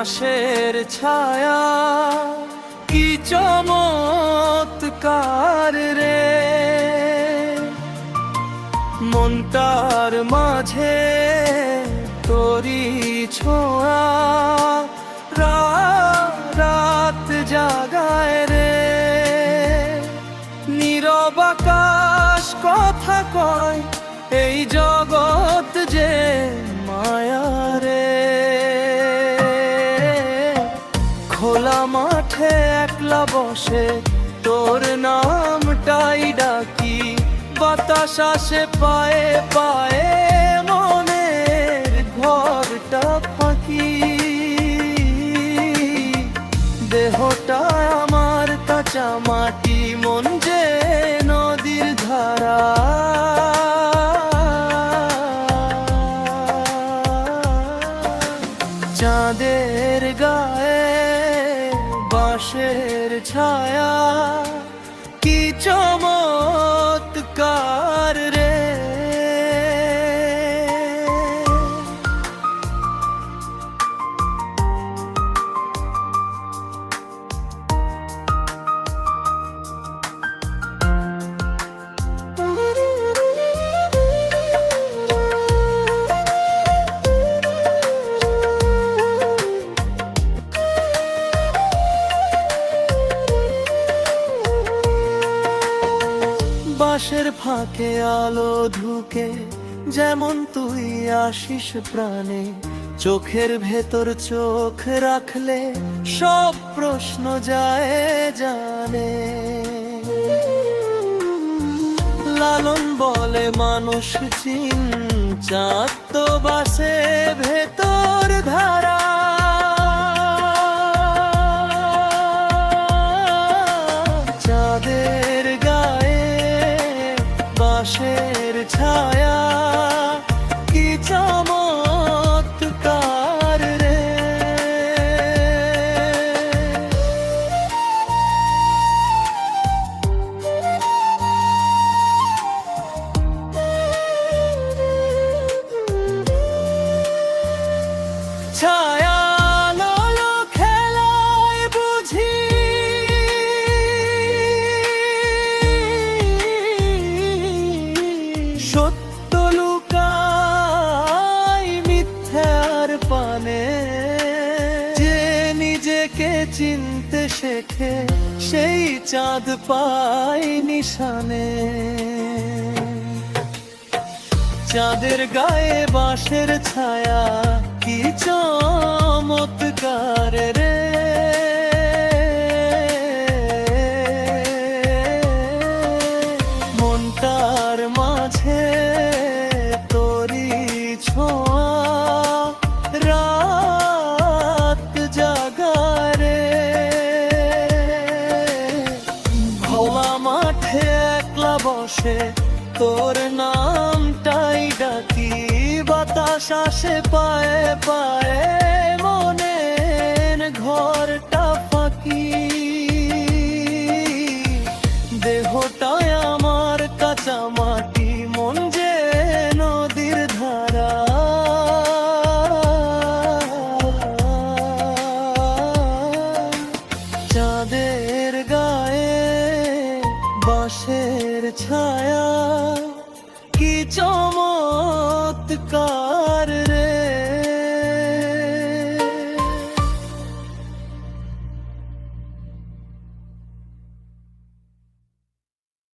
বাঁশের ছায়া কি চমৎকার রে, মনটার মাঝে তোরি ছোঁয়া রাত জাগায় রে। নীরব আকাশ কথা কয় এই জগৎ যে মায়া রে। খোলা মাঠে একলা বসে তোর নামটাই ডাকি, বাতাস আসে পায়ে পায়ে মনের ঘরটা ফাঁকি। দেহটা আমার কাঁচা মাটি, মন যে নদীর ধারা। চাঁদের গায়ে বাঁশের ছায়া কি চমৎকার রে। বাঁশের ফাঁকে আলো ঢুকে যেমন তুই আসিস প্রাণে, চোখের ভেতর চোখ রাখলে সব প্রশ্ন যায় জানে। লালন বলে মানুষ চিন চাঁদ তো বাসে ভেতর ধারা। চাঁদের গায়ে বাঁশের ছায়া কি চমৎকার রে। ছায়া ললো খেলায় বুঝি সত্য লুকায় মিথ্যার পানে। যে নিজেকে চিনতে শেখে সেই চাঁদ পায় নিশানে। চাঁদের গায়ে বাঁশের ছায়া কি চমৎকার রে। মনটার মাঝে তোরি ছোঁয়া রাত জাগায় রে। খোলা মাঠে একলা বসে তোর নামটাই ডাকি, বাতাস আসে পায়ে পায়ে মনের ঘরটা ফাঁকি। দেহটায় আমার কাঁচা মাটি, মন যে নদীর ধারা। চাঁদের গায়ে বাঁশের ছায়া কি চমৎকার।